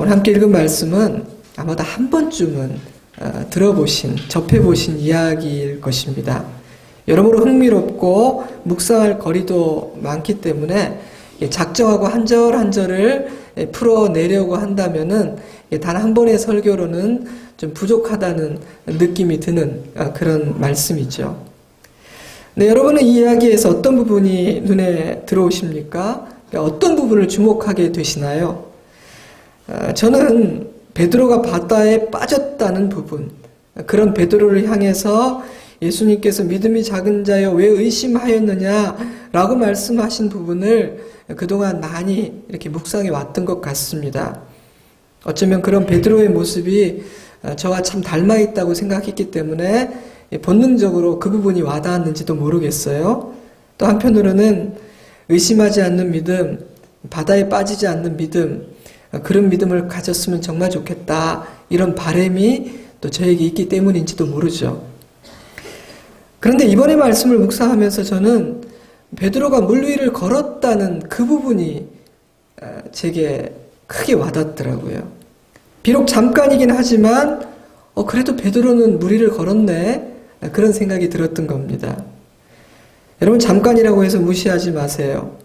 오늘 함께 읽은 말씀은 아마도 한 번쯤은 들어보신, 접해보신 이야기일 것입니다. 여러모로 흥미롭고 묵상할 거리도 많기 때문에 작정하고 한 절 한 절을 풀어내려고 한다면은 단 한 번의 설교로는 좀 부족하다는 느낌이 드는 그런 말씀이죠. 네, 여러분은 이 이야기에서 어떤 부분이 눈에 들어오십니까? 어떤 부분을 주목하게 되시나요? 저는 베드로가 바다에 빠졌다는 부분, 그런 베드로를 향해서 예수님께서 믿음이 작은 자여 왜 의심하였느냐라고 말씀하신 부분을 그동안 많이 이렇게 묵상해 왔던 것 같습니다. 어쩌면 그런 베드로의 모습이 저와 참 닮아 있다고 생각했기 때문에 본능적으로 그 부분이 와닿았는지도 모르겠어요. 또 한편으로는 의심하지 않는 믿음, 바다에 빠지지 않는 믿음, 그런 믿음을 가졌으면 정말 좋겠다, 이런 바람이 또 저에게 있기 때문인지도 모르죠. 그런데 이번에 말씀을 묵상하면서 저는 베드로가 물 위를 걸었다는 그 부분이 제게 크게 와닿더라고요. 비록 잠깐이긴 하지만 그래도 베드로는 물 위를 걸었네, 그런 생각이 들었던 겁니다. 여러분, 잠깐이라고 해서 무시하지 마세요.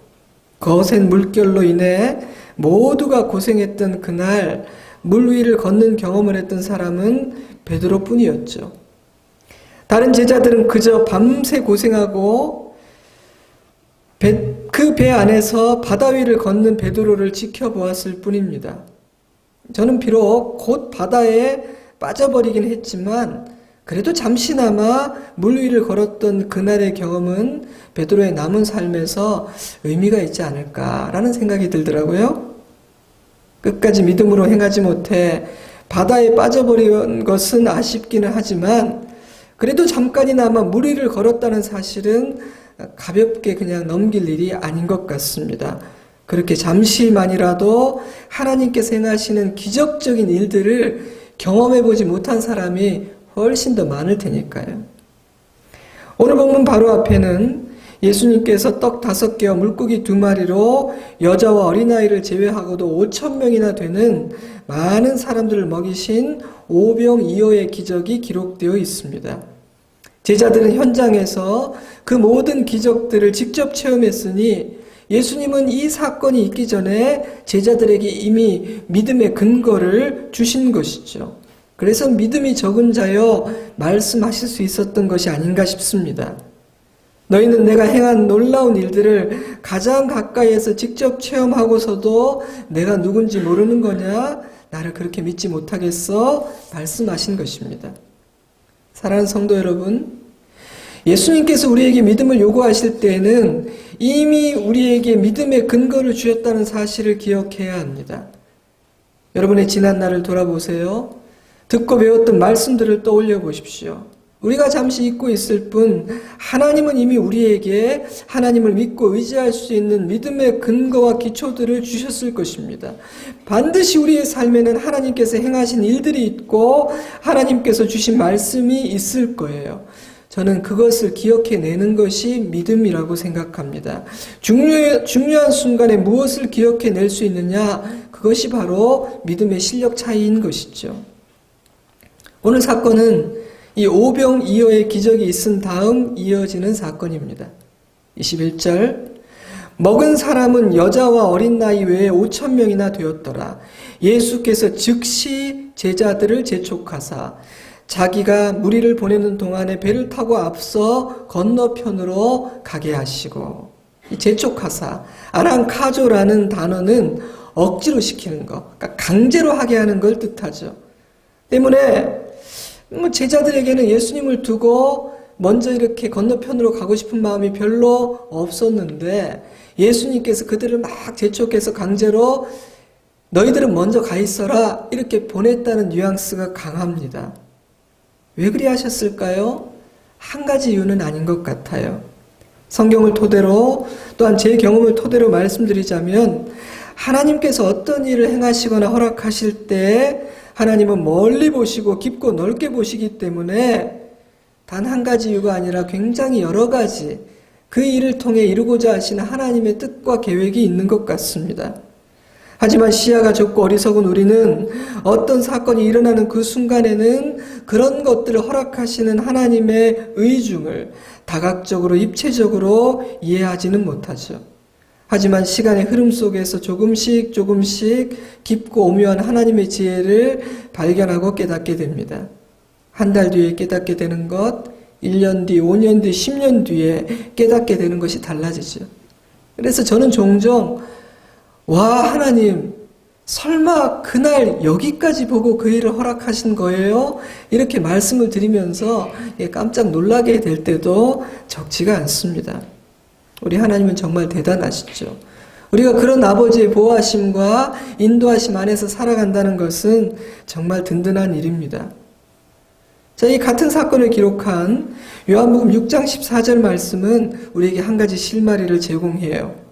거센 물결로 인해 모두가 고생했던 그날 물 위를 걷는 경험을 했던 사람은 베드로뿐이었죠. 다른 제자들은 그저 밤새 고생하고 그 배 안에서 바다 위를 걷는 베드로를 지켜보았을 뿐입니다. 저는 비록 곧 바다에 빠져버리긴 했지만 그래도 잠시나마 물 위를 걸었던 그날의 경험은 베드로의 남은 삶에서 의미가 있지 않을까라는 생각이 들더라고요. 끝까지 믿음으로 행하지 못해 바다에 빠져버린 것은 아쉽기는 하지만 그래도 잠깐이나마 물 위를 걸었다는 사실은 가볍게 그냥 넘길 일이 아닌 것 같습니다. 그렇게 잠시만이라도 하나님께서 행하시는 기적적인 일들을 경험해보지 못한 사람이 훨씬 더 많을 테니까요. 오늘 본문 바로 앞에는 예수님께서 떡 5개와 물고기 2마리로 여자와 어린아이를 제외하고도 5,000명이나 되는 많은 사람들을 먹이신 오병이어의 기적이 기록되어 있습니다. 제자들은 현장에서 그 모든 기적들을 직접 체험했으니 예수님은 이 사건이 있기 전에 제자들에게 이미 믿음의 근거를 주신 것이죠. 그래서 믿음이 적은 자여 말씀하실 수 있었던 것이 아닌가 싶습니다. 너희는 내가 행한 놀라운 일들을 가장 가까이에서 직접 체험하고서도 내가 누군지 모르는 거냐? 나를 그렇게 믿지 못하겠어? 말씀하신 것입니다. 사랑하는 성도 여러분, 예수님께서 우리에게 믿음을 요구하실 때에는 이미 우리에게 믿음의 근거를 주셨다는 사실을 기억해야 합니다. 여러분의 지난 날을 돌아보세요. 듣고 배웠던 말씀들을 떠올려 보십시오. 우리가 잠시 잊고 있을 뿐 하나님은 이미 우리에게 하나님을 믿고 의지할 수 있는 믿음의 근거와 기초들을 주셨을 것입니다. 반드시 우리의 삶에는 하나님께서 행하신 일들이 있고 하나님께서 주신 말씀이 있을 거예요. 저는 그것을 기억해내는 것이 믿음이라고 생각합니다. 중요한 순간에 무엇을 기억해낼 수 있느냐, 그것이 바로 믿음의 실력 차이인 것이죠. 오늘 사건은 이 오병이어의 기적이 있은 다음 이어지는 사건입니다. 21절, 먹은 사람은 여자와 어린 나이 외에 5,000명이나 되었더라. 예수께서 즉시 제자들을 재촉하사 자기가 무리를 보내는 동안에 배를 타고 앞서 건너편으로 가게 하시고, 이 재촉하사, 아랑카조라는 단어는 억지로 시키는 것, 그러니까 강제로 하게 하는 걸 뜻하죠. 때문에 제자들에게는 예수님을 두고 먼저 이렇게 건너편으로 가고 싶은 마음이 별로 없었는데 예수님께서 그들을 막 재촉해서 강제로 너희들은 먼저 가 있어라 이렇게 보냈다는 뉘앙스가 강합니다. 왜 그리 하셨을까요? 한 가지 이유는 아닌 것 같아요. 성경을 토대로 또한 제 경험을 토대로 말씀드리자면 하나님께서 어떤 일을 행하시거나 허락하실 때 하나님은 멀리 보시고 깊고 넓게 보시기 때문에 단 한 가지 이유가 아니라 굉장히 여러 가지 그 일을 통해 이루고자 하시는 하나님의 뜻과 계획이 있는 것 같습니다. 하지만 시야가 좁고 어리석은 우리는 어떤 사건이 일어나는 그 순간에는 그런 것들을 허락하시는 하나님의 의중을 다각적으로 입체적으로 이해하지는 못하죠. 하지만 시간의 흐름 속에서 조금씩 깊고 오묘한 하나님의 지혜를 발견하고 깨닫게 됩니다. 한 달 뒤에 깨닫게 되는 것, 1년 뒤, 5년 뒤, 10년 뒤에 깨닫게 되는 것이 달라지죠. 그래서 저는 종종 와, 하나님, 설마 그날 여기까지 보고 그 일을 허락하신 거예요? 이렇게 말씀을 드리면서 깜짝 놀라게 될 때도 적지가 않습니다. 우리 하나님은 정말 대단하시죠. 우리가 그런 아버지의 보호하심과 인도하심 안에서 살아간다는 것은 정말 든든한 일입니다. 자, 이 같은 사건을 기록한 요한복음 6장 14절 말씀은 우리에게 한 가지 실마리를 제공해요.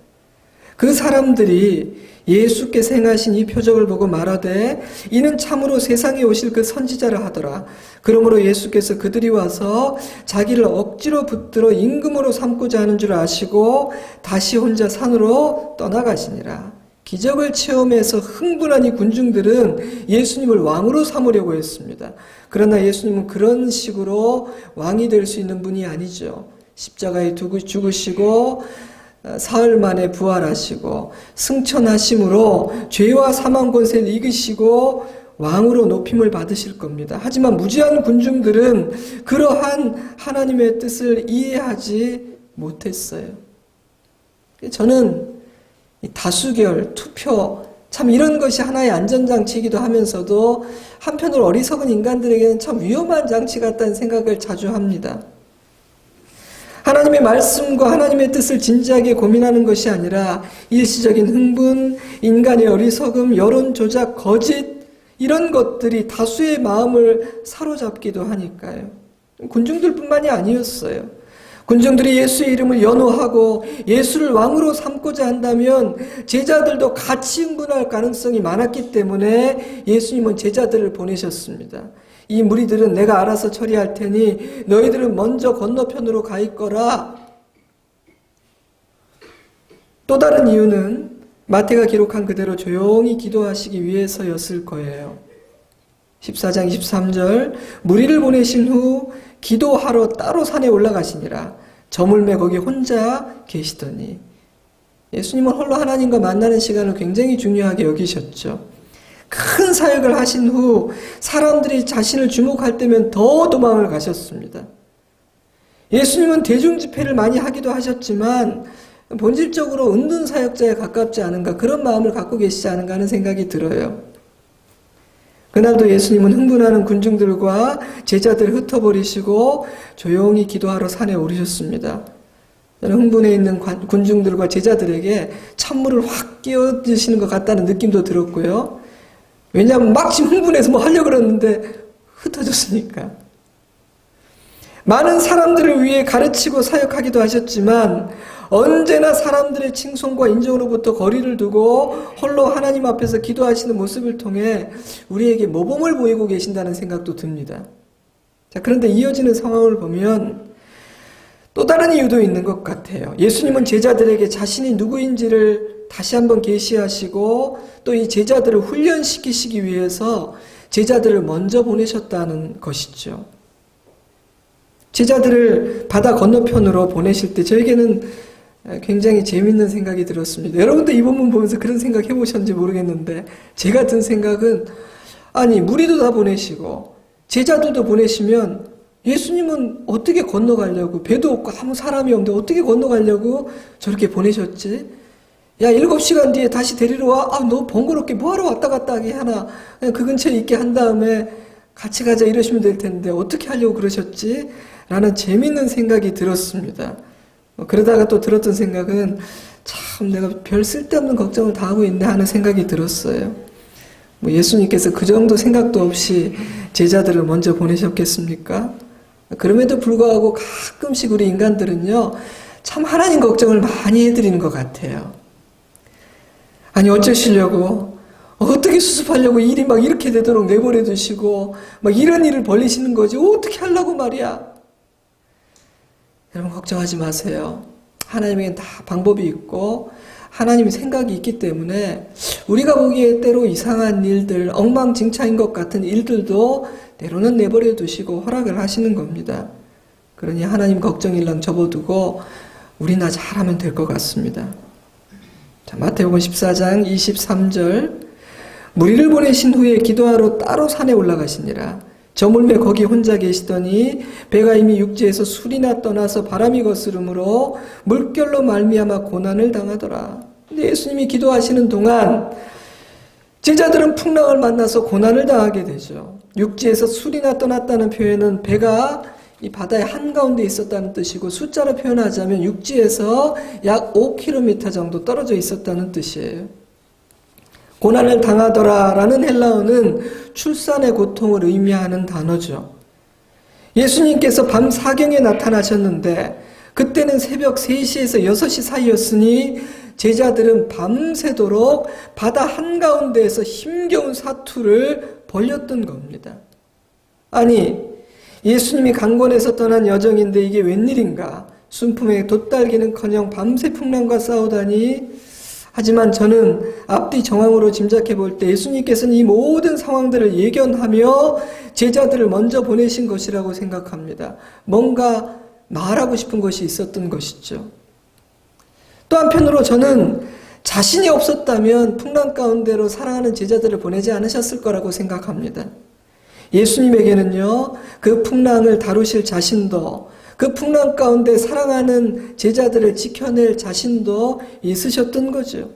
그 사람들이 예수께서 행하신 이 표적을 보고 말하되 이는 참으로 세상에 오실 그 선지자라 하더라. 그러므로 예수께서 그들이 와서 자기를 억지로 붙들어 임금으로 삼고자 하는 줄 아시고 다시 혼자 산으로 떠나가시니라. 기적을 체험해서 흥분한 이 군중들은 예수님을 왕으로 삼으려고 했습니다. 그러나 예수님은 그런 식으로 왕이 될 수 있는 분이 아니죠. 십자가에 죽으시고 사흘 만에 부활하시고 승천하심으로 죄와 사망 권세를 이기시고 왕으로 높임을 받으실 겁니다. 하지만 무지한 군중들은 그러한 하나님의 뜻을 이해하지 못했어요. 저는 다수결, 투표, 참 이런 것이 하나의 안전장치이기도 하면서도 한편으로 어리석은 인간들에게는 참 위험한 장치 같다는 생각을 자주 합니다. 하나님의 말씀과 하나님의 뜻을 진지하게 고민하는 것이 아니라 일시적인 흥분, 인간의 어리석음, 여론 조작, 거짓 이런 것들이 다수의 마음을 사로잡기도 하니까요. 군중들뿐만이 아니었어요. 군중들이 예수의 이름을 연호하고 예수를 왕으로 삼고자 한다면 제자들도 같이 흥분할 가능성이 많았기 때문에 예수님은 제자들을 보내셨습니다. 이 무리들은 내가 알아서 처리할 테니 너희들은 먼저 건너편으로 가 있거라. 또 다른 이유는 마태가 기록한 그대로 조용히 기도하시기 위해서였을 거예요. 14장 23절 무리를 보내신 후 기도하러 따로 산에 올라가시니라. 저물매 거기 혼자 계시더니 예수님은 홀로 하나님과 만나는 시간을 굉장히 중요하게 여기셨죠. 큰 사역을 하신 후 사람들이 자신을 주목할 때면 더 도망을 가셨습니다. 예수님은 대중 집회를 많이 하기도 하셨지만 본질적으로 은둔 사역자에 가깝지 않은가 그런 마음을 갖고 계시지 않은가 하는 생각이 들어요. 그날도 예수님은 흥분하는 군중들과 제자들을 흩어버리시고 조용히 기도하러 산에 오르셨습니다. 저는 흥분해 있는 군중들과 제자들에게 찬물을 확 끼얹으시는 것 같다는 느낌도 들었고요. 왜냐하면 막 지금 흥분해서 뭐 하려고 그러는데 흩어졌으니까. 많은 사람들을 위해 가르치고 사역하기도 하셨지만 언제나 사람들의 칭송과 인정으로부터 거리를 두고 홀로 하나님 앞에서 기도하시는 모습을 통해 우리에게 모범을 보이고 계신다는 생각도 듭니다. 자, 그런데 이어지는 상황을 보면 또 다른 이유도 있는 것 같아요. 예수님은 제자들에게 자신이 누구인지를 다시 한번 계시하시고 또 이 제자들을 훈련시키시기 위해서 제자들을 먼저 보내셨다는 것이죠. 제자들을 바다 건너편으로 보내실 때 저에게는 굉장히 재밌는 생각이 들었습니다. 여러분도 이 본문 보면서 그런 생각 해보셨는지 모르겠는데 제 같은 생각은 아니 무리도 다 보내시고 제자들도 보내시면 예수님은 어떻게 건너가려고 배도 없고 아무 사람이 없는데 어떻게 건너가려고 저렇게 보내셨지? 야 7시간 뒤에 다시 데리러 와? 아, 너 번거롭게 뭐하러 왔다 갔다 하게 하나? 그냥 그 근처에 있게 한 다음에 같이 가자 이러시면 될 텐데 어떻게 하려고 그러셨지? 라는 재밌는 생각이 들었습니다. 그러다가 또 들었던 생각은 참 내가 별 쓸데없는 걱정을 다 하고 있네 하는 생각이 들었어요. 뭐 예수님께서 그 정도 생각도 없이 제자들을 먼저 보내셨겠습니까? 그럼에도 불구하고 가끔씩 우리 인간들은요 참 하나님 걱정을 많이 해드리는 것 같아요. 아니 어쩌시려고 어떻게 수습하려고 일이 막 이렇게 되도록 내버려 두시고 막 이런 일을 벌리시는 거지 어떻게 하려고 말이야. 여러분 걱정하지 마세요. 하나님에겐 다 방법이 있고 하나님의 생각이 있기 때문에 우리가 보기에 때로 이상한 일들, 엉망진창인 것 같은 일들도 때로는 내버려 두시고 허락을 하시는 겁니다. 그러니 하나님 걱정일랑 접어두고 우리나 잘하면 될 것 같습니다. 자, 마태복음 14장 23절, 무리를 보내신 후에 기도하러 따로 산에 올라가시니라. 저물매 거기 혼자 계시더니 배가 이미 육지에서 술이나 떠나서 바람이 거스름으로 물결로 말미암아 고난을 당하더라. 근데 예수님이 기도하시는 동안 제자들은 풍랑을 만나서 고난을 당하게 되죠. 육지에서 술이나 떠났다는 표현은 배가 이 바다의 한가운데 있었다는 뜻이고, 숫자로 표현하자면 육지에서 약 5km 정도 떨어져 있었다는 뜻이에요. 고난을 당하더라라는 헬라어는 출산의 고통을 의미하는 단어죠. 예수님께서 밤 사경에 나타나셨는데 그때는 새벽 3시에서 6시 사이였으니 제자들은 밤새도록 바다 한가운데에서 힘겨운 사투를 벌였던 겁니다. 아니, 예수님이 강권에서 떠난 여정인데 이게 웬일인가? 순품에 돛달기는커녕 밤새 풍랑과 싸우다니. 하지만 저는 앞뒤 정황으로 짐작해 볼 때 예수님께서는 이 모든 상황들을 예견하며 제자들을 먼저 보내신 것이라고 생각합니다. 뭔가 말하고 싶은 것이 있었던 것이죠. 또 한편으로 저는 자신이 없었다면 풍랑 가운데로 사랑하는 제자들을 보내지 않으셨을 거라고 생각합니다. 예수님에게는요, 그 풍랑을 다루실 자신도, 그 풍랑 가운데 사랑하는 제자들을 지켜낼 자신도 있으셨던 거죠.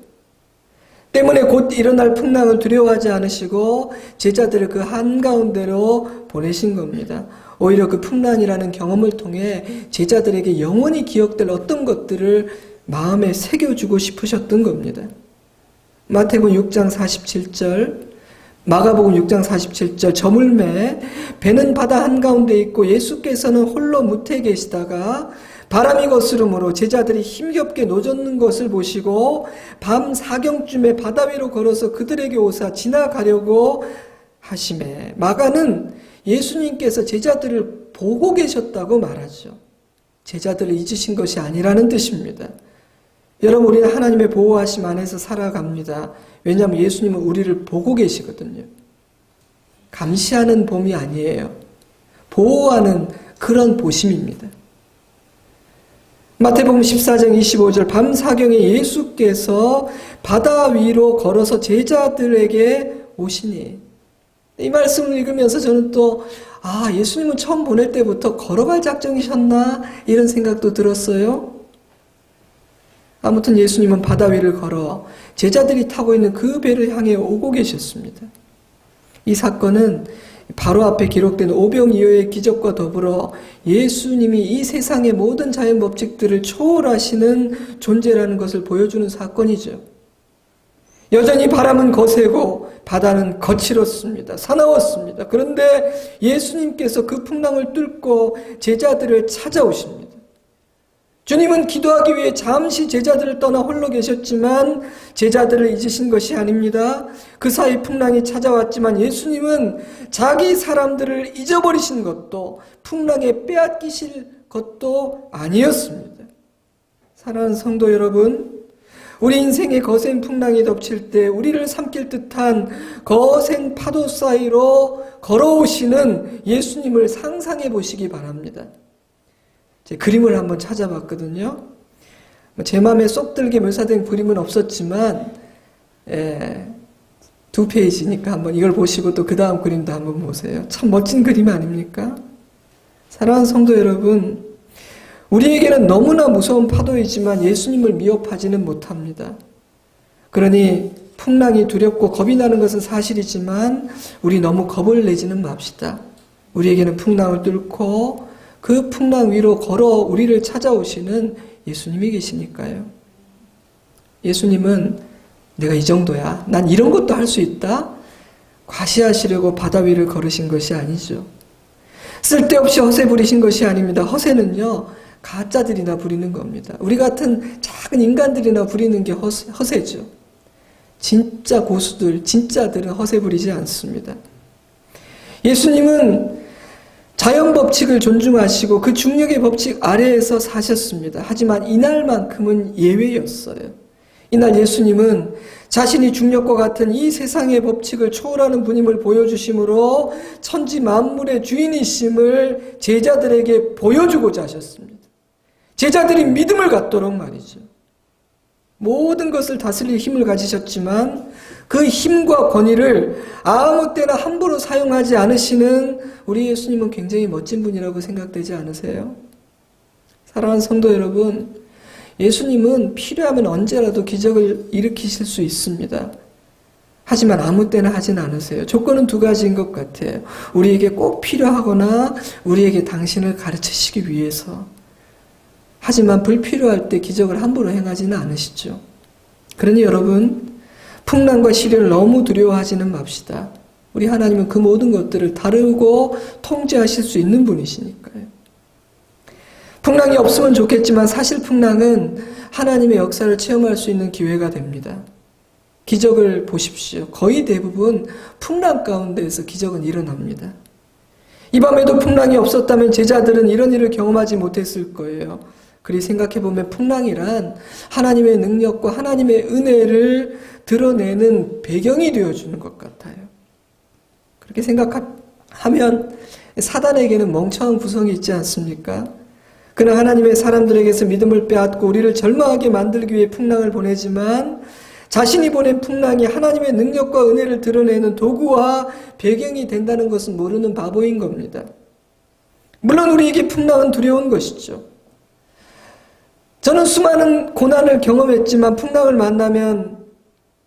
때문에 곧 일어날 풍랑을 두려워하지 않으시고 제자들을 그 한가운데로 보내신 겁니다. 오히려 그 풍랑이라는 경험을 통해 제자들에게 영원히 기억될 어떤 것들을 마음에 새겨주고 싶으셨던 겁니다. 마태복음 6장 47절, 마가복음 6장 47절, 저물매 배는 바다 한가운데 있고 예수께서는 홀로 무태에 계시다가 바람이 거스름으로 제자들이 힘겹게 노젓는 것을 보시고 밤 사경쯤에 바다 위로 걸어서 그들에게 오사 지나가려고 하시매. 마가는 예수님께서 제자들을 보고 계셨다고 말하죠. 제자들을 잊으신 것이 아니라는 뜻입니다. 여러분, 우리는 하나님의 보호하심 안에서 살아갑니다. 왜냐하면 예수님은 우리를 보고 계시거든요. 감시하는 봄이 아니에요. 보호하는 그런 보심입니다. 마태복음 14장 25절, 밤 사경에 예수께서 바다 위로 걸어서 제자들에게 오시니. 이 말씀을 읽으면서 저는 또 예수님은 처음 보낼 때부터 걸어갈 작정이셨나 이런 생각도 들었어요. 아무튼 예수님은 바다 위를 걸어 제자들이 타고 있는 그 배를 향해 오고 계셨습니다. 이 사건은 바로 앞에 기록된 오병이어의 기적과 더불어 예수님이 이 세상의 모든 자연 법칙들을 초월하시는 존재라는 것을 보여주는 사건이죠. 여전히 바람은 거세고 바다는 거칠었습니다. 사나웠습니다. 그런데 예수님께서 그 풍랑을 뚫고 제자들을 찾아오십니다. 주님은 기도하기 위해 잠시 제자들을 떠나 홀로 계셨지만 제자들을 잊으신 것이 아닙니다. 그 사이 풍랑이 찾아왔지만 예수님은 자기 사람들을 잊어버리신 것도 풍랑에 빼앗기실 것도 아니었습니다. 사랑하는 성도 여러분, 우리 인생의 거센 풍랑이 덮칠 때 우리를 삼킬 듯한 거센 파도 사이로 걸어오시는 예수님을 상상해 보시기 바랍니다. 제 그림을 한번 찾아봤거든요. 제 마음에 쏙 들게 묘사된 그림은 없었지만 2페이지니까 한번 이걸 보시고 또 그 다음 그림도 한번 보세요. 참 멋진 그림 아닙니까? 사랑하는 성도 여러분, 우리에게는 너무나 무서운 파도이지만 예수님을 미워하지는 못합니다. 그러니 풍랑이 두렵고 겁이 나는 것은 사실이지만 우리 너무 겁을 내지는 맙시다. 우리에게는 풍랑을 뚫고 그 풍랑 위로 걸어 우리를 찾아오시는 예수님이 계시니까요. 예수님은 내가 이 정도야, 난 이런 것도 할 수 있다, 과시하시려고 바다 위를 걸으신 것이 아니죠. 쓸데없이 허세 부리신 것이 아닙니다. 허세는요, 가짜들이나 부리는 겁니다. 우리 같은 작은 인간들이나 부리는 게 허세죠. 진짜 고수들, 진짜들은 허세 부리지 않습니다. 예수님은 자연 법칙을 존중하시고 그 중력의 법칙 아래에서 사셨습니다. 하지만 이날만큼은 예외였어요. 이날 예수님은 자신이 중력과 같은 이 세상의 법칙을 초월하는 분임을 보여주심으로 천지 만물의 주인이심을 제자들에게 보여주고자 하셨습니다. 제자들이 믿음을 갖도록 말이죠. 모든 것을 다스릴 힘을 가지셨지만 그 힘과 권위를 아무 때나 함부로 사용하지 않으시는 우리 예수님은 굉장히 멋진 분이라고 생각되지 않으세요? 사랑하는 성도 여러분, 예수님은 필요하면 언제라도 기적을 일으키실 수 있습니다. 하지만 아무 때나 하진 않으세요. 조건은 두 가지인 것 같아요. 우리에게 꼭 필요하거나 우리에게 당신을 가르치시기 위해서. 하지만 불필요할 때 기적을 함부로 행하지는 않으시죠. 그러니 여러분, 풍랑과 시련을 너무 두려워하지는 맙시다. 우리 하나님은 그 모든 것들을 다루고 통제하실 수 있는 분이시니까요. 풍랑이 없으면 좋겠지만 사실 풍랑은 하나님의 역사를 체험할 수 있는 기회가 됩니다. 기적을 보십시오. 거의 대부분 풍랑 가운데에서 기적은 일어납니다. 이 밤에도 풍랑이 없었다면 제자들은 이런 일을 경험하지 못했을 거예요. 그리 생각해보면 풍랑이란 하나님의 능력과 하나님의 은혜를 드러내는 배경이 되어주는 것 같아요. 그렇게 생각하면 사단에게는 멍청한 구성이 있지 않습니까? 그는 하나님의 사람들에게서 믿음을 빼앗고 우리를 절망하게 만들기 위해 풍랑을 보내지만 자신이 보낸 풍랑이 하나님의 능력과 은혜를 드러내는 도구와 배경이 된다는 것은 모르는 바보인 겁니다. 물론 우리에게 풍랑은 두려운 것이죠. 저는 수많은 고난을 경험했지만 풍랑을 만나면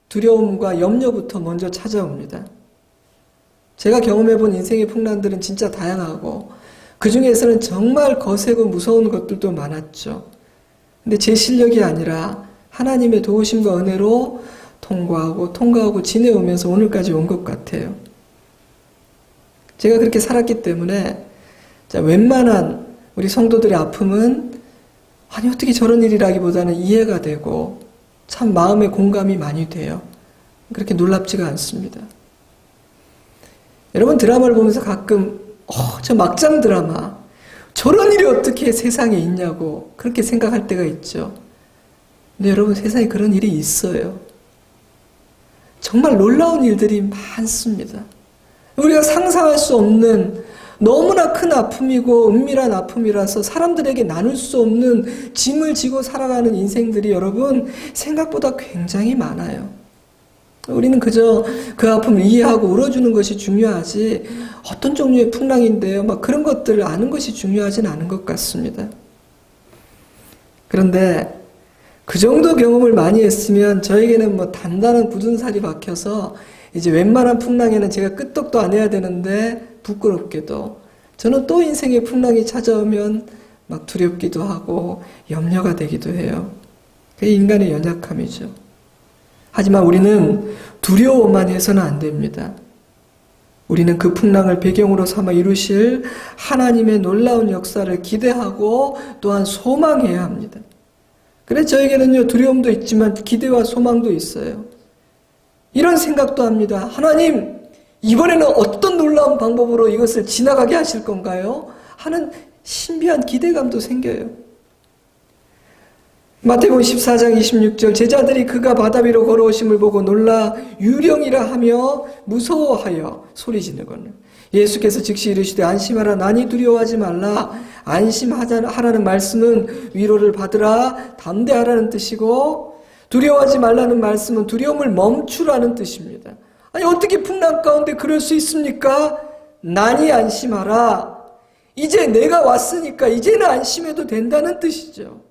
두려움과 염려부터 먼저 찾아옵니다. 제가 경험해본 인생의 풍랑들은 진짜 다양하고 그 중에서는 정말 거세고 무서운 것들도 많았죠. 근데 제 실력이 아니라 하나님의 도우심과 은혜로 통과하고 지내오면서 오늘까지 온 것 같아요. 제가 그렇게 살았기 때문에 웬만한 우리 성도들의 아픔은 아니 어떻게 저런 일이라기보다는 이해가 되고 참 마음의 공감이 많이 돼요. 그렇게 놀랍지가 않습니다. 여러분 드라마를 보면서 가끔 저 막장 드라마 저런 일이 어떻게 세상에 있냐고 그렇게 생각할 때가 있죠. 근데 여러분 세상에 그런 일이 있어요. 정말 놀라운 일들이 많습니다. 우리가 상상할 수 없는 너무나 큰 아픔이고 은밀한 아픔이라서 사람들에게 나눌 수 없는 짐을 지고 살아가는 인생들이 여러분 생각보다 굉장히 많아요. 우리는 그저 그 아픔을 이해하고 울어주는 것이 중요하지 어떤 종류의 풍랑인데요 막 그런 것들을 아는 것이 중요하진 않은 것 같습니다. 그런데 그 정도 경험을 많이 했으면 저에게는 단단한 굳은 살이 박혀서 이제 웬만한 풍랑에는 제가 끄떡도 안 해야 되는데 부끄럽게도 저는 또 인생의 풍랑이 찾아오면 막 두렵기도 하고 염려가 되기도 해요. 그게 인간의 연약함이죠. 하지만 우리는 두려워만 해서는 안 됩니다. 우리는 그 풍랑을 배경으로 삼아 이루실 하나님의 놀라운 역사를 기대하고 또한 소망해야 합니다. 그래서 저에게는요 두려움도 있지만 기대와 소망도 있어요. 이런 생각도 합니다. 하나님 이번에는 어떤 놀라운 방법으로 이것을 지나가게 하실 건가요? 하는 신비한 기대감도 생겨요. 마태복음 14장 26절 제자들이 그가 바다 위로 걸어오심을 보고 놀라 유령이라 하며 무서워하여 소리지르거늘 예수께서 즉시 이르시되 안심하라 나니 두려워하지 말라 안심하라는 말씀은 위로를 받으라 담대하라는 뜻이고 두려워하지 말라는 말씀은 두려움을 멈추라는 뜻입니다. 아니 어떻게 풍랑 가운데 그럴 수 있습니까? 나니 안심하라 이제 내가 왔으니까 이제는 안심해도 된다는 뜻이죠.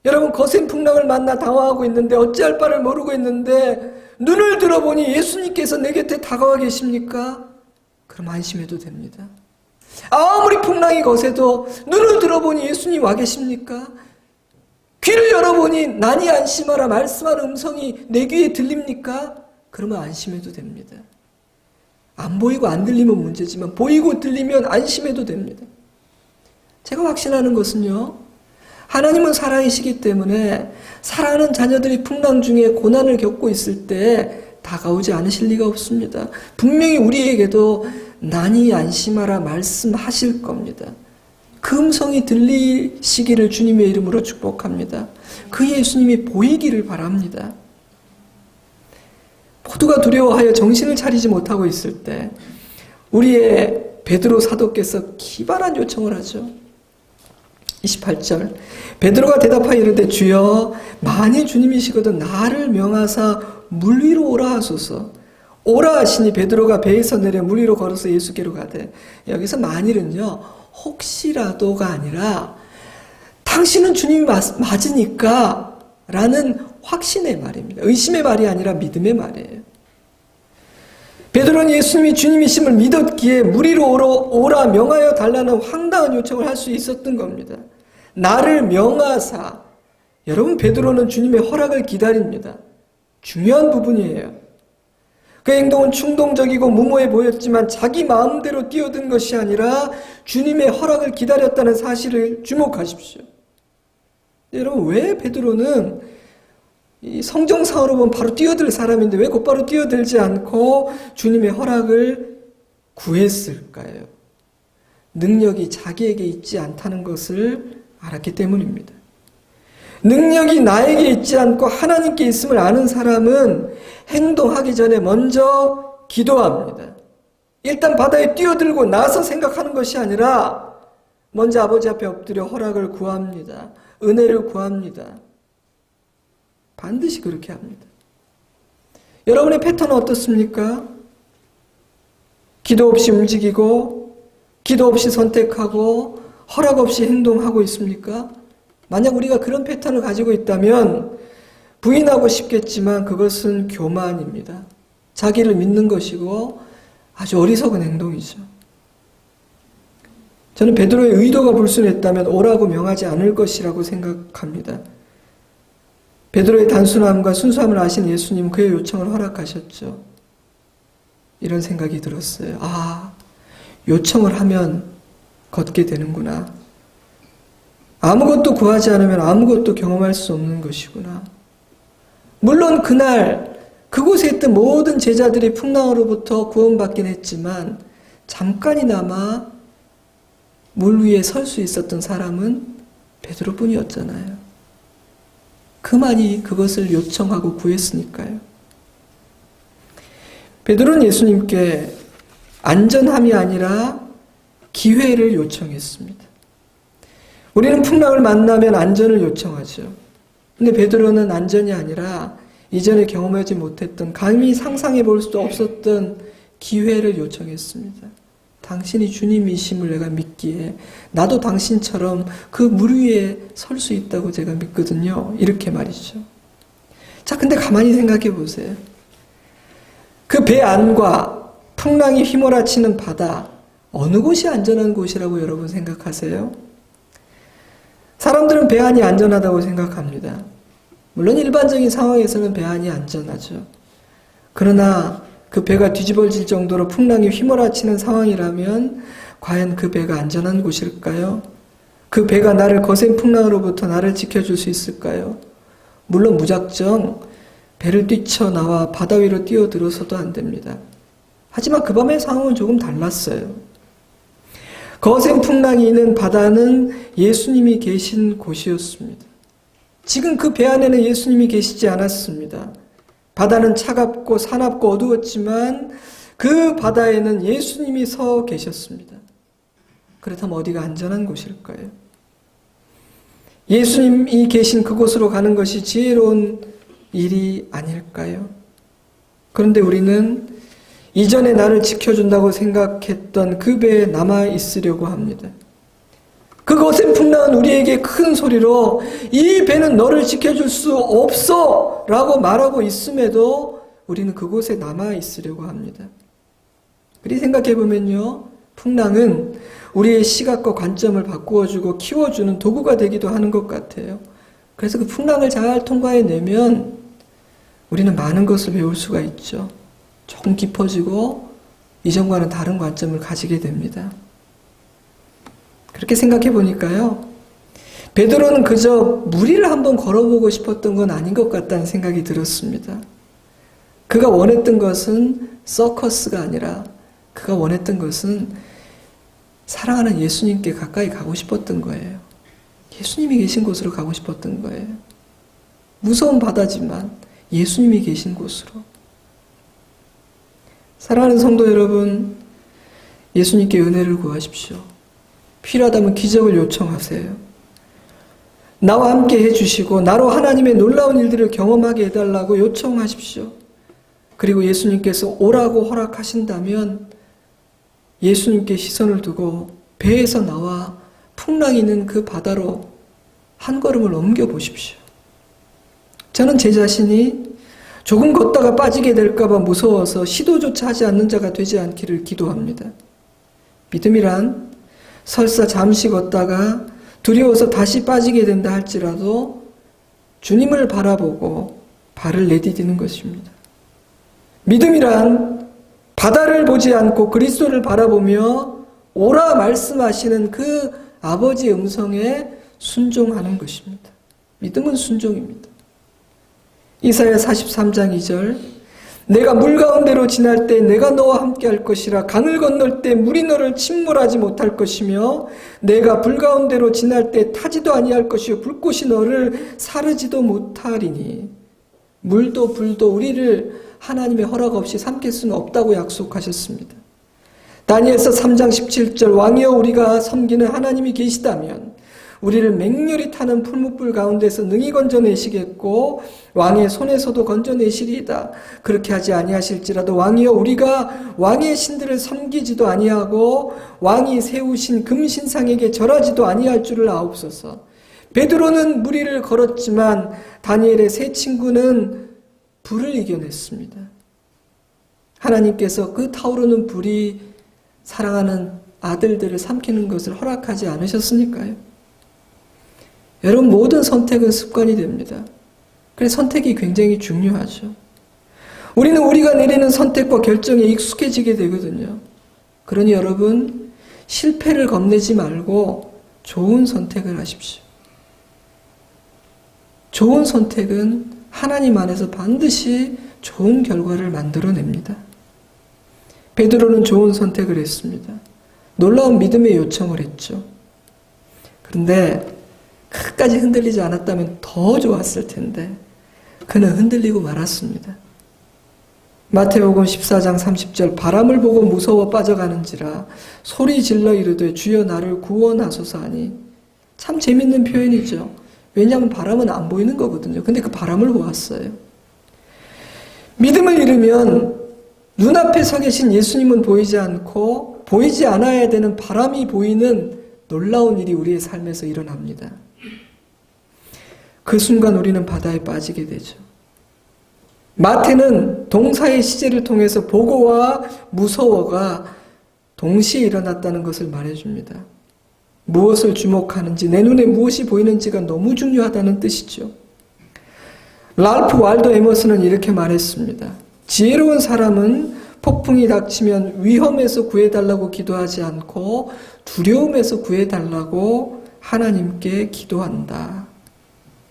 여러분 거센 풍랑을 만나 당황하고 있는데 어찌할 바를 모르고 있는데 눈을 들어보니 예수님께서 내 곁에 다가와 계십니까? 그럼 안심해도 됩니다. 아무리 풍랑이 거세도 눈을 들어보니 예수님 와 계십니까? 귀를 열어보니 나니 안심하라 말씀하는 음성이 내 귀에 들립니까? 그러면 안심해도 됩니다. 안 보이고 안 들리면 문제지만 보이고 들리면 안심해도 됩니다. 제가 확신하는 것은요. 하나님은 사랑이시기 때문에 사랑하는 자녀들이 풍랑 중에 고난을 겪고 있을 때 다가오지 않으실 리가 없습니다. 분명히 우리에게도 난이 안심하라 말씀하실 겁니다. 그 음성이 들리시기를 주님의 이름으로 축복합니다. 그 예수님이 보이기를 바랍니다. 모두가 두려워하여 정신을 차리지 못하고 있을 때 우리의 베드로 사도께서 기발한 요청을 하죠. 28절 베드로가 대답하여 이르되 주여 만일 주님이시거든 나를 명하사 물 위로 오라 하소서. 오라 하시니 베드로가 배에서 내려 물 위로 걸어서 예수께로 가되, 여기서 만일은요 혹시라도가 아니라 당신은 주님이 맞으니까 라는 확신의 말입니다. 의심의 말이 아니라 믿음의 말이에요. 베드로는 예수님이 주님이심을 믿었기에 물 위로 오라 명하여 달라는 황당한 요청을 할 수 있었던 겁니다. 나를 명하사. 여러분, 베드로는 주님의 허락을 기다립니다. 중요한 부분이에요. 그 행동은 충동적이고 무모해 보였지만 자기 마음대로 뛰어든 것이 아니라 주님의 허락을 기다렸다는 사실을 주목하십시오. 여러분, 왜 베드로는 이 성정상으로 보면 바로 뛰어들 사람인데 왜 곧바로 뛰어들지 않고 주님의 허락을 구했을까요? 능력이 자기에게 있지 않다는 것을 알았기 때문입니다. 능력이 나에게 있지 않고 하나님께 있음을 아는 사람은 행동하기 전에 먼저 기도합니다. 일단 바다에 뛰어들고 나서 생각하는 것이 아니라 먼저 아버지 앞에 엎드려 허락을 구합니다. 은혜를 구합니다. 반드시 그렇게 합니다. 여러분의 패턴은 어떻습니까? 기도 없이 움직이고 기도 없이 선택하고 허락 없이 행동하고 있습니까? 만약 우리가 그런 패턴을 가지고 있다면 부인하고 싶겠지만 그것은 교만입니다. 자기를 믿는 것이고 아주 어리석은 행동이죠. 저는 베드로의 의도가 불순했다면 오라고 명하지 않을 것이라고 생각합니다. 베드로의 단순함과 순수함을 아신 예수님 그의 요청을 허락하셨죠. 이런 생각이 들었어요. 아, 요청을 하면 걷게 되는구나. 아무것도 구하지 않으면 아무것도 경험할 수 없는 것이구나. 물론 그날 그곳에 있던 모든 제자들이 풍랑으로부터 구원받긴 했지만 잠깐이나마 물 위에 설 수 있었던 사람은 베드로뿐이었잖아요. 그만이 그것을 요청하고 구했으니까요. 베드로는 예수님께 안전함이 아니라 기회를 요청했습니다. 우리는 풍랑을 만나면 안전을 요청하죠. 근데 베드로는 안전이 아니라 이전에 경험하지 못했던, 감히 상상해 볼 수도 없었던 기회를 요청했습니다. 당신이 주님이심을 내가 믿기에 나도 당신처럼 그 물 위에 설 수 있다고 제가 믿거든요. 이렇게 말이죠. 자, 근데 가만히 생각해 보세요. 그 배 안과 풍랑이 휘몰아치는 바다, 어느 곳이 안전한 곳이라고 여러분 생각하세요? 사람들은 배 안이 안전하다고 생각합니다. 물론 일반적인 상황에서는 배 안이 안전하죠. 그러나 그 배가 뒤집어질 정도로 풍랑이 휘몰아치는 상황이라면 과연 그 배가 안전한 곳일까요? 그 배가 나를 거센 풍랑으로부터 나를 지켜줄 수 있을까요? 물론 무작정 배를 뛰쳐나와 바다 위로 뛰어들어서도 안 됩니다. 하지만 그 밤의 상황은 조금 달랐어요. 거센 풍랑이 있는 바다는 예수님이 계신 곳이었습니다. 지금 그 배 안에는 예수님이 계시지 않았습니다. 바다는 차갑고 사납고 어두웠지만 그 바다에는 예수님이 서 계셨습니다. 그렇다면 어디가 안전한 곳일까요? 예수님이 계신 그곳으로 가는 것이 지혜로운 일이 아닐까요? 그런데 우리는 이전에 나를 지켜준다고 생각했던 그 배에 남아 있으려고 합니다. 그것의 풍랑은 우리에게 큰 소리로 이 배는 너를 지켜줄 수 없어 라고 말하고 있음에도 우리는 그곳에 남아 있으려고 합니다. 그리 생각해보면요, 풍랑은 우리의 시각과 관점을 바꾸어주고 키워주는 도구가 되기도 하는 것 같아요. 그래서 그 풍랑을 잘 통과해내면 우리는 많은 것을 배울 수가 있죠. 조금 깊어지고 이전과는 다른 관점을 가지게 됩니다. 그렇게 생각해 보니까요, 베드로는 그저 물 위를 한번 걸어보고 싶었던 건 아닌 것 같다는 생각이 들었습니다. 그가 원했던 것은 서커스가 아니라 그가 원했던 것은 사랑하는 예수님께 가까이 가고 싶었던 거예요. 예수님이 계신 곳으로 가고 싶었던 거예요. 무서운 바다지만 예수님이 계신 곳으로. 사랑하는 성도 여러분, 예수님께 은혜를 구하십시오. 필요하다면 기적을 요청하세요. 나와 함께 해주시고 나로 하나님의 놀라운 일들을 경험하게 해달라고 요청하십시오. 그리고 예수님께서 오라고 허락하신다면 예수님께 시선을 두고 배에서 나와 풍랑이 있는 그 바다로 한 걸음을 옮겨보십시오. 저는 제 자신이 조금 걷다가 빠지게 될까봐 무서워서 시도조차 하지 않는 자가 되지 않기를 기도합니다. 믿음이란 설사 잠시 걷다가 두려워서 다시 빠지게 된다 할지라도 주님을 바라보고 발을 내디디는 것입니다. 믿음이란 바다를 보지 않고 그리스도를 바라보며 오라 말씀하시는 그 아버지의 음성에 순종하는 것입니다. 믿음은 순종입니다. 이사야 43장 2절 내가 물 가운데로 지날 때 내가 너와 함께 할 것이라 강을 건널 때 물이 너를 침몰하지 못할 것이며 내가 불 가운데로 지날 때 타지도 아니할 것이요 불꽃이 너를 사르지도 못하리니 물도 불도 우리를 하나님의 허락 없이 삼킬 수는 없다고 약속하셨습니다. 다니엘서 3장 17절 왕이여 우리가 섬기는 하나님이 계시다면 우리를 맹렬히 타는 풀무불 가운데서 능히 건져내시겠고 왕의 손에서도 건져내시리이다. 그렇게 하지 아니하실지라도 왕이여 우리가 왕의 신들을 섬기지도 아니하고 왕이 세우신 금신상에게 절하지도 아니할 줄을 아옵소서. 베드로는 무리를 걸었지만 다니엘의 세 친구는 불을 이겨냈습니다. 하나님께서 그 타오르는 불이 사랑하는 아들들을 삼키는 것을 허락하지 않으셨으니까요. 여러분 모든 선택은 습관이 됩니다. 그래서 선택이 굉장히 중요하죠. 우리는 우리가 내리는 선택과 결정에 익숙해지게 되거든요. 그러니 여러분 실패를 겁내지 말고 좋은 선택을 하십시오. 좋은 선택은 하나님 안에서 반드시 좋은 결과를 만들어냅니다. 베드로는 좋은 선택을 했습니다. 놀라운 믿음의 요청을 했죠. 그런데 끝까지 흔들리지 않았다면 더 좋았을 텐데 그는 흔들리고 말았습니다. 마태복음 14장 30절 바람을 보고 무서워 빠져가는지라 소리 질러 이르되 주여 나를 구원하소서 하니 참 재밌는 표현이죠. 왜냐하면 바람은 안 보이는 거거든요. 근데 그 바람을 보았어요. 믿음을 잃으면 눈앞에 서 계신 예수님은 보이지 않고 보이지 않아야 되는 바람이 보이는 놀라운 일이 우리의 삶에서 일어납니다. 그 순간 우리는 바다에 빠지게 되죠. 마태는 동사의 시제를 통해서 보고와 무서워가 동시에 일어났다는 것을 말해줍니다. 무엇을 주목하는지, 내 눈에 무엇이 보이는지가 너무 중요하다는 뜻이죠. 랄프 waldo 에머슨은 이렇게 말했습니다. 지혜로운 사람은 폭풍이 닥치면 위험에서 구해달라고 기도하지 않고 두려움에서 구해달라고 하나님께 기도한다.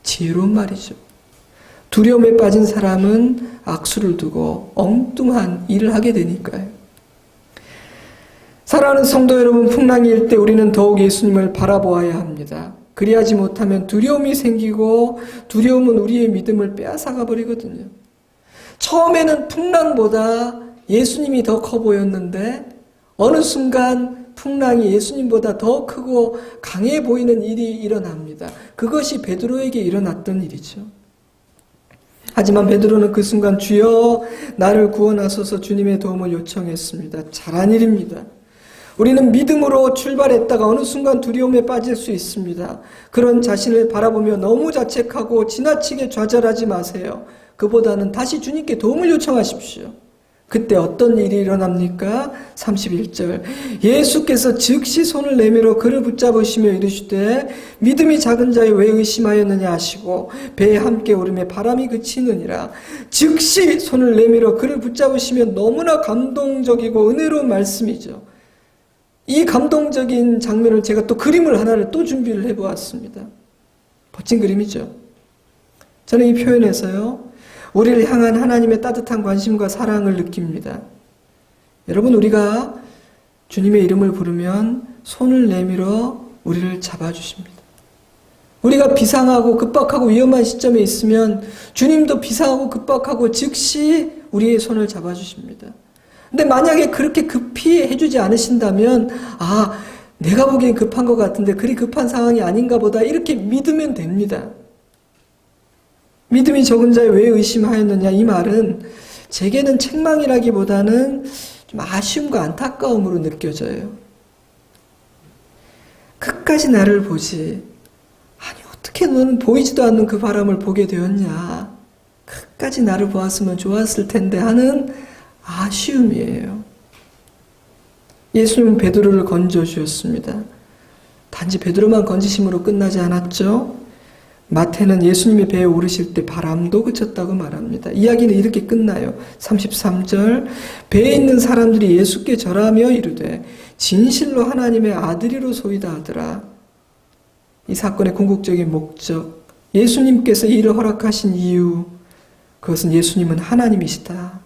지혜로운 말이죠. 두려움에 빠진 사람은 악수를 두고 엉뚱한 일을 하게 되니까요. 사랑하는 성도 여러분, 풍랑이 일 때 우리는 더욱 예수님을 바라보아야 합니다. 그리하지 못하면 두려움이 생기고 두려움은 우리의 믿음을 빼앗아가 버리거든요. 처음에는 풍랑보다 예수님이 더 커 보였는데 어느 순간 풍랑이 예수님보다 더 크고 강해 보이는 일이 일어납니다. 그것이 베드로에게 일어났던 일이죠. 하지만 베드로는 그 순간 주여 나를 구원하소서 주님의 도움을 요청했습니다. 잘한 일입니다. 우리는 믿음으로 출발했다가 어느 순간 두려움에 빠질 수 있습니다. 그런 자신을 바라보며 너무 자책하고 지나치게 좌절하지 마세요. 그보다는 다시 주님께 도움을 요청하십시오. 그때 어떤 일이 일어납니까? 31절 예수께서 즉시 손을 내밀어 그를 붙잡으시며 이르시되 믿음이 작은 자여 왜 의심하였느냐 하시고 배에 함께 오름에 바람이 그치느니라. 즉시 손을 내밀어 그를 붙잡으시며 너무나 감동적이고 은혜로운 말씀이죠. 이 감동적인 장면을 제가 또 그림을 하나를 또 준비를 해보았습니다. 멋진 그림이죠. 저는 이 표현에서요 우리를 향한 하나님의 따뜻한 관심과 사랑을 느낍니다. 여러분, 우리가 주님의 이름을 부르면 손을 내밀어 우리를 잡아주십니다. 우리가 비상하고 급박하고 위험한 시점에 있으면 주님도 비상하고 급박하고 즉시 우리의 손을 잡아주십니다. 근데 만약에 그렇게 급히 해주지 않으신다면 내가 보기엔 급한 것 같은데 그리 급한 상황이 아닌가 보다 이렇게 믿으면 됩니다. 믿음이 적은 자에 왜 의심하였느냐, 이 말은 제게는 책망이라기보다는 좀 아쉬움과 안타까움으로 느껴져요. 끝까지 나를 보지. 아니 어떻게 너는 보이지도 않는 그 바람을 보게 되었냐. 끝까지 나를 보았으면 좋았을 텐데 하는 아쉬움이에요. 예수님은 베드로를 건져주셨습니다. 단지 베드로만 건지심으로 끝나지 않았죠. 마태는 예수님의 배에 오르실 때 바람도 그쳤다고 말합니다. 이야기는 이렇게 끝나요. 33절, 배에 있는 사람들이 예수께 절하며 이르되 진실로 하나님의 아들이로소이다 하더라. 이 사건의 궁극적인 목적, 예수님께서 이 일을 허락하신 이유, 그것은 예수님은 하나님이시다.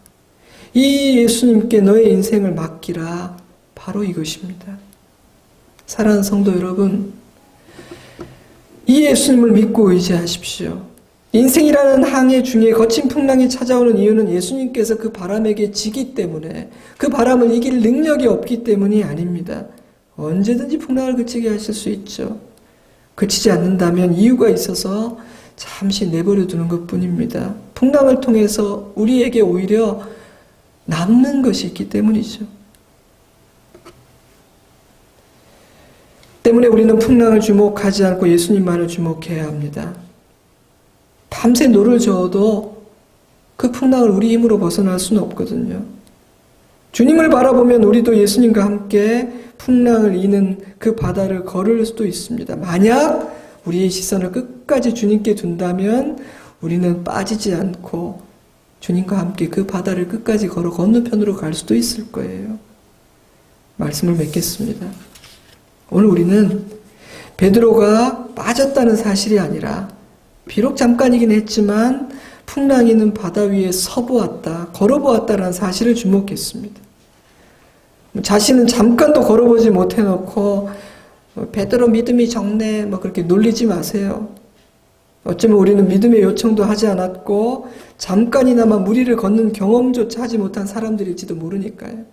이 예수님께 너의 인생을 맡기라. 바로 이것입니다. 사랑하는 성도 여러분, 이 예수님을 믿고 의지하십시오. 인생이라는 항해 중에 거친 풍랑이 찾아오는 이유는 예수님께서 그 바람에게 지기 때문에, 그 바람을 이길 능력이 없기 때문이 아닙니다. 언제든지 풍랑을 그치게 하실 수 있죠. 그치지 않는다면 이유가 있어서 잠시 내버려 두는 것뿐입니다. 풍랑을 통해서 우리에게 오히려 남는 것이 있기 때문이죠. 때문에 우리는 풍랑을 주목하지 않고 예수님만을 주목해야 합니다. 밤새 노를 저어도 그 풍랑을 우리 힘으로 벗어날 수는 없거든요. 주님을 바라보면 우리도 예수님과 함께 풍랑을 이는 그 바다를 걸을 수도 있습니다. 만약 우리의 시선을 끝까지 주님께 둔다면 우리는 빠지지 않고 주님과 함께 그 바다를 끝까지 걸어 건너편으로 갈 수도 있을 거예요. 말씀을 맺겠습니다. 오늘 우리는 베드로가 빠졌다는 사실이 아니라 비록 잠깐이긴 했지만 풍랑이 있는 바다 위에 서보았다, 걸어보았다는 사실을 주목했습니다. 자신은 잠깐도 걸어보지 못해놓고 베드로 믿음이 적네 그렇게 놀리지 마세요. 어쩌면 우리는 믿음의 요청도 하지 않았고 잠깐이나마 무리를 걷는 경험조차 하지 못한 사람들일지도 모르니까요.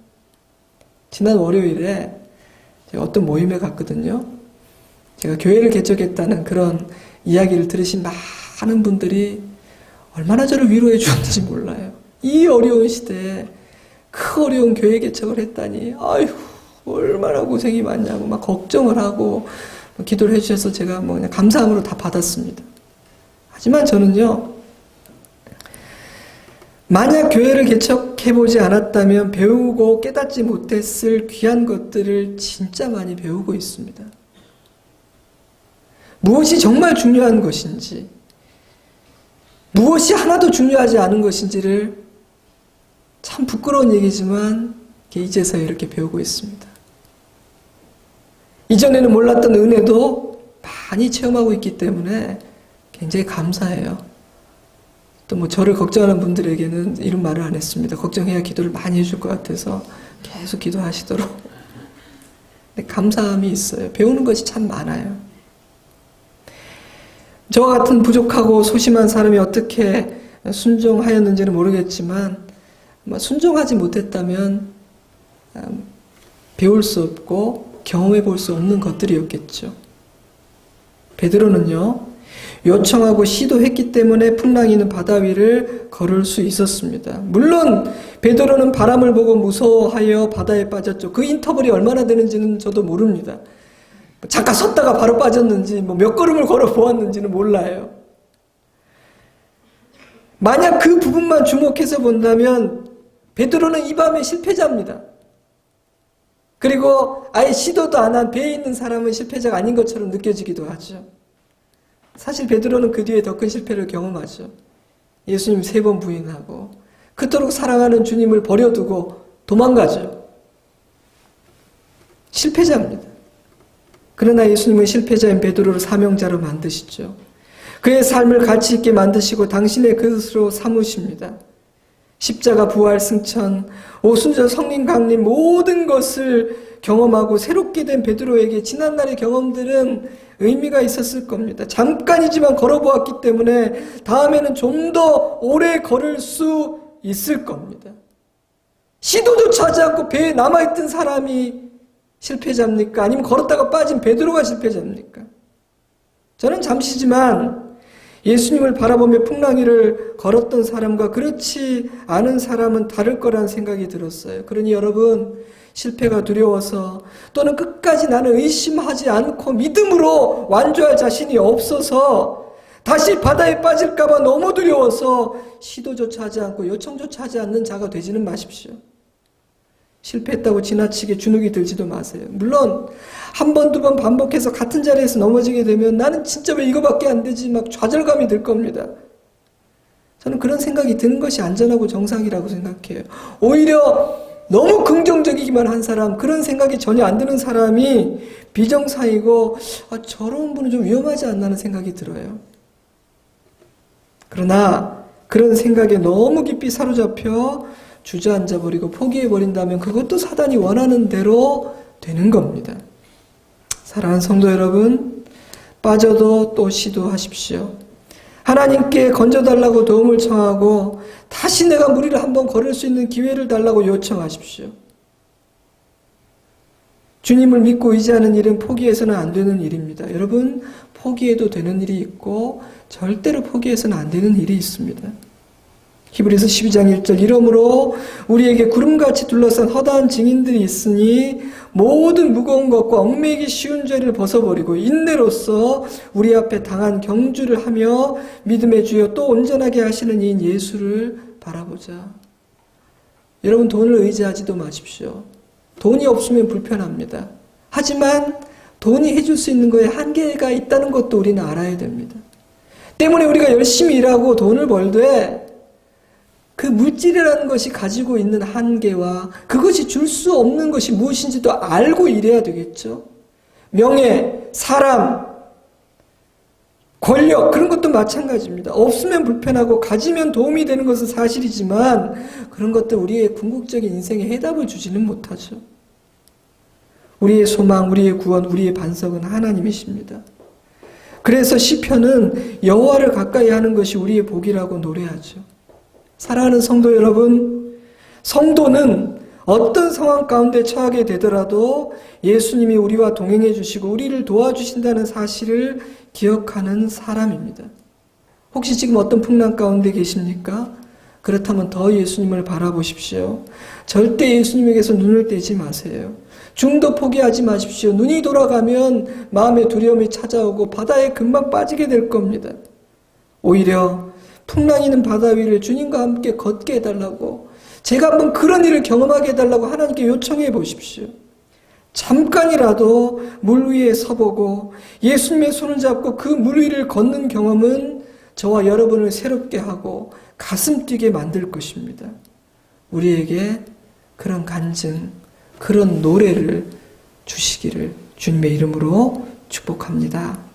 지난 월요일에 제가 어떤 모임에 갔거든요. 제가 교회를 개척했다는 그런 이야기를 들으신 많은 분들이 얼마나 저를 위로해 주었는지 몰라요. 이 어려운 시대에 그 어려운 교회 개척을 했다니 아유 얼마나 고생이 많냐고 막 걱정을 하고 기도를 해주셔서 제가 그냥 감사함으로 다 받았습니다. 하지만 저는요, 만약 교회를 개척해보지 않았다면 배우고 깨닫지 못했을 귀한 것들을 진짜 많이 배우고 있습니다. 무엇이 정말 중요한 것인지, 무엇이 하나도 중요하지 않은 것인지를 참 부끄러운 얘기지만 이제서야 이렇게 배우고 있습니다. 이전에는 몰랐던 은혜도 많이 체험하고 있기 때문에 굉장히 감사해요. 또 저를 걱정하는 분들에게는 이런 말을 안 했습니다. 걱정해야 기도를 많이 해줄 것 같아서 계속 기도하시도록. 근데 감사함이 있어요. 배우는 것이 참 많아요. 저와 같은 부족하고 소심한 사람이 어떻게 순종하였는지는 모르겠지만 순종하지 못했다면 배울 수 없고 경험해 볼 수 없는 것들이었겠죠. 베드로는요, 요청하고 시도했기 때문에 풍랑이 있는 바다 위를 걸을 수 있었습니다. 물론 베드로는 바람을 보고 무서워하여 바다에 빠졌죠. 그 인터벌이 얼마나 되는지는 저도 모릅니다. 잠깐 섰다가 바로 빠졌는지 몇 걸음을 걸어 보았는지는 몰라요. 만약 그 부분만 주목해서 본다면 베드로는 이 밤의 실패자입니다. 그리고 아예 시도도 안 한 배에 있는 사람은 실패자가 아닌 것처럼 느껴지기도 하죠. 사실 베드로는 그 뒤에 더 큰 실패를 경험하죠. 예수님 3번 부인하고 그토록 사랑하는 주님을 버려두고 도망가죠. 실패자입니다. 그러나 예수님은 실패자인 베드로를 사명자로 만드시죠. 그의 삶을 가치 있게 만드시고 당신의 그릇으로 삼으십니다. 십자가, 부활, 승천, 오순절, 성림, 강림 모든 것을 경험하고 새롭게 된 베드로에게 지난날의 경험들은 의미가 있었을 겁니다. 잠깐이지만 걸어보았기 때문에 다음에는 좀 더 오래 걸을 수 있을 겁니다. 시도조차 하지 않고 배에 남아있던 사람이 실패자입니까? 아니면 걸었다가 빠진 베드로가 실패자입니까? 저는 잠시지만 예수님을 바라보며 풍랑위를 걸었던 사람과 그렇지 않은 사람은 다를 거라는 생각이 들었어요. 그러니 여러분, 실패가 두려워서 또는 끝까지 나는 의심하지 않고 믿음으로 완주할 자신이 없어서 다시 바다에 빠질까 봐 너무 두려워서 시도조차 하지 않고 요청조차 하지 않는 자가 되지는 마십시오. 실패했다고 지나치게 주눅이 들지도 마세요. 물론 한 번, 두 번 반복해서 같은 자리에서 넘어지게 되면 나는 진짜 왜 이거밖에 안 되지 막 좌절감이 들 겁니다. 저는 그런 생각이 드는 것이 안전하고 정상이라고 생각해요. 오히려 너무 긍정적이기만 한 사람, 그런 생각이 전혀 안 드는 사람이 비정상이고 저런 분은 좀 위험하지 않나 하는 생각이 들어요. 그러나 그런 생각에 너무 깊이 사로잡혀 주저앉아버리고 포기해버린다면 그것도 사단이 원하는 대로 되는 겁니다. 사랑하는 성도 여러분, 빠져도 또 시도하십시오. 하나님께 건져달라고 도움을 청하고 다시 내가 무리를 한번 걸을 수 있는 기회를 달라고 요청하십시오. 주님을 믿고 의지하는 일은 포기해서는 안 되는 일입니다. 여러분, 포기해도 되는 일이 있고 절대로 포기해서는 안 되는 일이 있습니다. 히브리서 12장 1절 이러므로 우리에게 구름같이 둘러싼 허다한 증인들이 있으니 모든 무거운 것과 얽매이기 쉬운 죄를 벗어버리고 인내로써 우리 앞에 당한 경주를 하며 믿음의 주여 또 온전하게 하시는 이인 예수를 바라보자. 여러분, 돈을 의지하지도 마십시오. 돈이 없으면 불편합니다. 하지만 돈이 해줄 수 있는 거에 한계가 있다는 것도 우리는 알아야 됩니다. 때문에 우리가 열심히 일하고 돈을 벌되 그 물질이라는 것이 가지고 있는 한계와 그것이 줄 수 없는 것이 무엇인지도 알고 일해야 되겠죠. 명예, 사람, 권력 그런 것도 마찬가지입니다. 없으면 불편하고 가지면 도움이 되는 것은 사실이지만 그런 것들 우리의 궁극적인 인생에 해답을 주지는 못하죠. 우리의 소망, 우리의 구원, 우리의 반석은 하나님이십니다. 그래서 시편은 여호와를 가까이 하는 것이 우리의 복이라고 노래하죠. 사랑하는 성도 여러분, 성도는 어떤 상황 가운데 처하게 되더라도 예수님이 우리와 동행해 주시고 우리를 도와주신다는 사실을 기억하는 사람입니다. 혹시 지금 어떤 풍랑 가운데 계십니까? 그렇다면 더 예수님을 바라보십시오. 절대 예수님에게서 눈을 떼지 마세요. 중도 포기하지 마십시오. 눈이 돌아가면 마음의 두려움이 찾아오고 바다에 금방 빠지게 될 겁니다. 오히려 풍랑이는 바다 위를 주님과 함께 걷게 해달라고, 제가 한번 그런 일을 경험하게 해달라고 하나님께 요청해 보십시오. 잠깐이라도 물 위에 서보고 예수님의 손을 잡고 그 물 위를 걷는 경험은 저와 여러분을 새롭게 하고 가슴 뛰게 만들 것입니다. 우리에게 그런 간증, 그런 노래를 주시기를 주님의 이름으로 축복합니다.